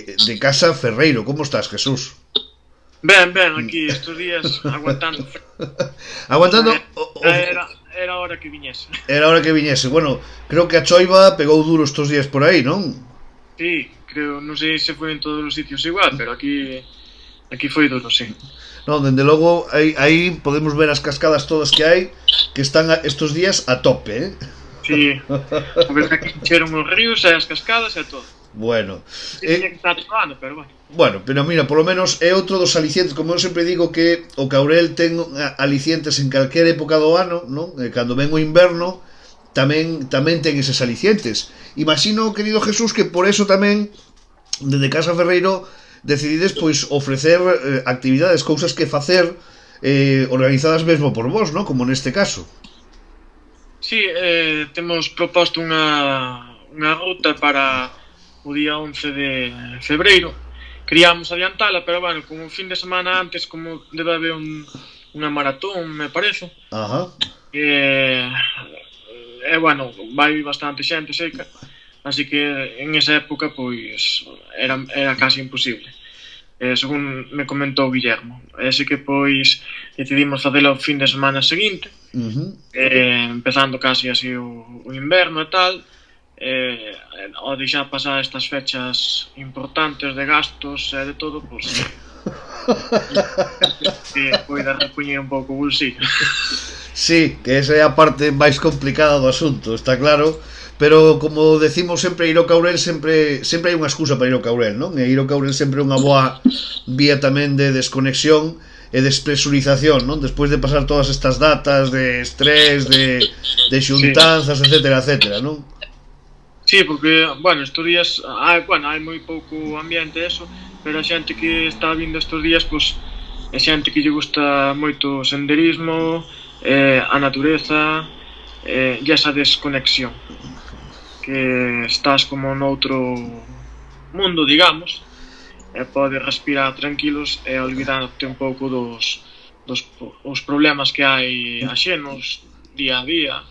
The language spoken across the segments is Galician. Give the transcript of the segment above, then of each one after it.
de Casa Ferreiro. Como estás, Jesús? Ben, aquí estos días aguantando. Aguantando Era hora que viñese. era hora que viñese. Bueno, creo que a choiva pegou duro estos días por aí, non? Sí, creo, non sei se foi en todos os sitios igual, pero aquí foi duro, sí. Non, dende logo aí podemos ver as cascadas todas que hai, que están estos días a tope, eh? Sí, a ver que aquí encheron os ríos e as cascadas e todo. Bueno, Sí, tiña que estar tocando, pero bueno. bueno, pero mira, polo menos é outro dos alicientes, como eu sempre digo que o Caurel ten alicientes en calquera época do ano, non? Cando ven o inverno, tamén ten eses alicientes. Imagino, querido Jesús, que por eso tamén dende Casa Ferreiro decidides pois ofrecer actividades, cousas que facer organizadas mesmo por vos, non? Como neste caso. Sí, temos proposto unha ruta para o día 11 de febreiro. Queríamos adiantala, pero bueno, como un fin de semana antes, como debe haber unha maratón, me parece. Ajá. Bueno, vai bastante xente, sei que, así que en esa época, pois, era casi imposible. Según me comentou Guillermo. Así que, pois, decidimos facelo o fin de semana seguinte, empezando casi así o inverno e tal, ao deixar pasar estas fechas importantes de gastos e de todo, pois que poida recuñir un pouco o bolsillo. Sí, que esa é a parte máis complicada do asunto, está claro. Pero como decimos sempre, ir ao Caurel sempre hai unha excusa para ir ao Caurel, non? E ir ao Caurel sempre é unha boa vía tamén de desconexión e despresurización, non? Despois de pasar todas estas datas de estrés, de xuntanzas, etcétera, etcétera, non? Sí, porque, bueno, estes días hai moi pouco ambiente eso, pero a xente que está vindo estes días, pois, é xente que lle gusta moito o senderismo, a natureza, e esa desconexión, que estás como noutro mundo, digamos, e podes respirar tranquilos e olvidarte un pouco dos problemas que hai axenos día a día,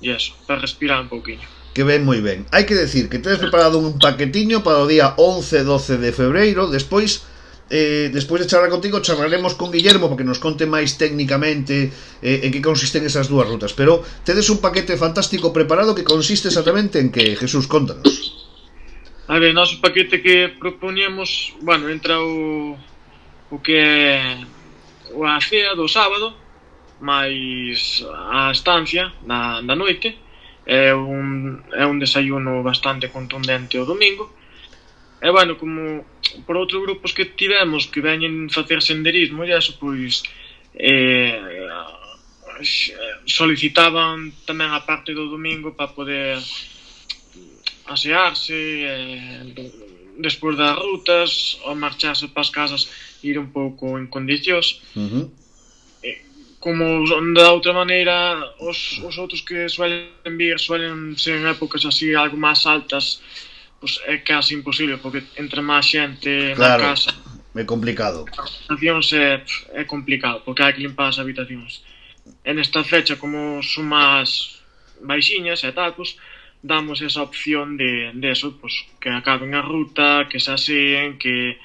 e eso, para respirar un pouquiño. Que ven moi ben. Hai que decir que tedes preparado un paquetiño para o día 11 e 12 de febreiro. Despois de charlar contigo, charlaremos con Guillermo para que nos conte máis técnicamente en que consisten esas dúas rutas. Pero tedes un paquete fantástico preparado que consiste exactamente en que, Jesús, contanos. A ver, noso paquete que propoñemos, bueno, entra o que é a cea do sábado, máis a estancia da noite. É un desayuno bastante contundente o domingo. E, bueno, como por outros grupos que tivemos que veñen facer senderismo e eso, pois solicitaban tamén a parte do domingo para poder asearse despois das rutas, ou marcharse para as casas, ir un pouco en condicións. Como da outra maneira os outros que suelen ser en épocas así algo máis altas, pois é casi imposible, porque entre máis xente na casa é complicado. As habitacións é complicado, porque hai que limpar as habitacións. E nesta fecha, como son máis baixiñas e tal, pois damos esa opción de eso, pois que acaben a ruta, que se aseen, que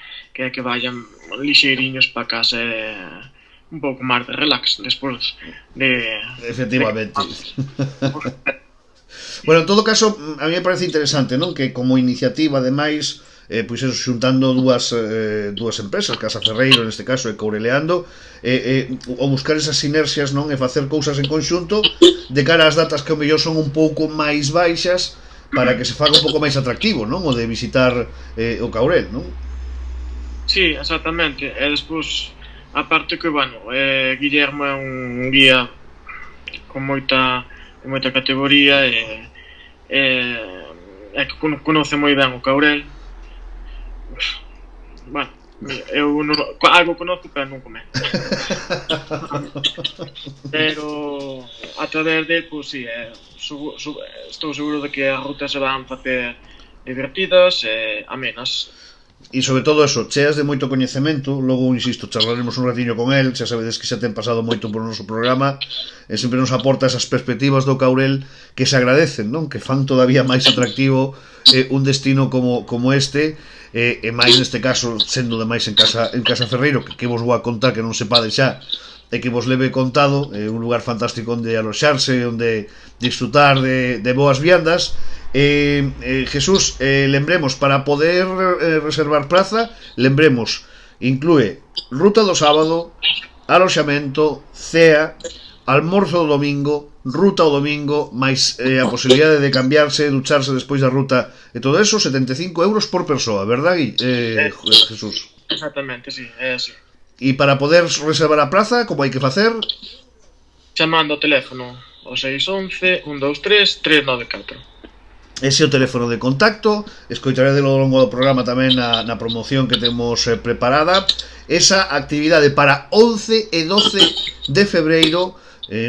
vayan lixeiriños para casa un pouco máis de relax despois de... Efectivamente. Bueno, en todo caso, a mí me parece interesante, non? Que como iniciativa, ademais, pois eso, xuntando dúas empresas, Casa Ferreiro, neste caso, e Coureleando, o buscar esas sinerxias, non? E facer cousas en conxunto de cara ás datas que ao mellor son un pouco máis baixas para que se faga un pouco máis atractivo, non? O de visitar o Caurel, non? Sí, exactamente. E despois, aparte que, bueno, Guillermo é un guía con moita categoría e que conoce moi ben o Caurel. Bueno, eu algo conozco, pero non comento. Pero a través dele, pois sí, estou seguro de que as rutas se van facer divertidas e amenas. E sobre todo eso, cheas de moito coñecemento. Logo, insisto, charlaremos un ratiño con el. Xa sabedes que xa ten pasado moito por o noso programa e sempre nos aporta esas perspectivas do Caurel que se agradecen, non? Que fan todavía máis atractivo un destino como este, e máis neste caso sendo demais en Casa Ferreiro, que vos vou a contar que non sepade xa e que vos leve contado, un lugar fantástico onde aloxarse, onde disfrutar de boas viandas. Jesús, lembremos, para poder reservar praza, lembremos, inclúe ruta do sábado, aloxamento, cea, almorzo do domingo, ruta o domingo, máis a posibilidade de cambiarse, ducharse despois da ruta e todo eso, 75 euros por persoa, verdad, Jesús? Exactamente, sí, é así. E para poder reservar a praza, como hai que facer? Chamando ao teléfono o 611 123 394. Ese é o teléfono de contacto. Escoitarédelo ao longo do programa tamén na promoción que temos preparada. Esa actividade para 11 e 12 de febreiro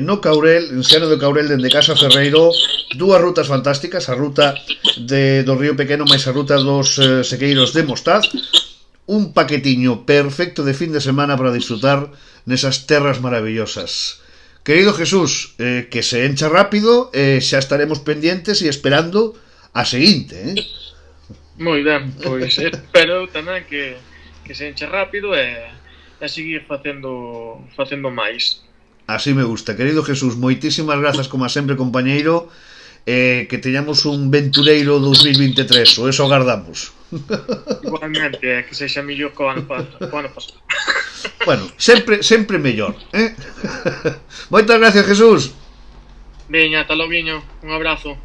no Caurel, en Seno de Caurel, dende Casa Ferreiro. Dúas rutas fantásticas, a ruta do Río Pequeno máis a ruta dos sequeiros de Mostaz. Un paquetiño perfecto de fin de semana para disfrutar nesas terras maravillosas. Querido Jesús, que se encha rápido, xa estaremos pendientes e esperando a seguinte, Moi ben, pois espero tamén que se enche rápido e seguir facendo máis. Así me gusta. Querido Jesús, moitísimas grazas como sempre, compañeiro, que teñamos un ventureiro 2023, o eso agardamos. Igualmente, que sexa mellor que o ano pasado. Bueno, sempre mellor, Moitas gracias, Jesús. Veña, ata logo, un abrazo.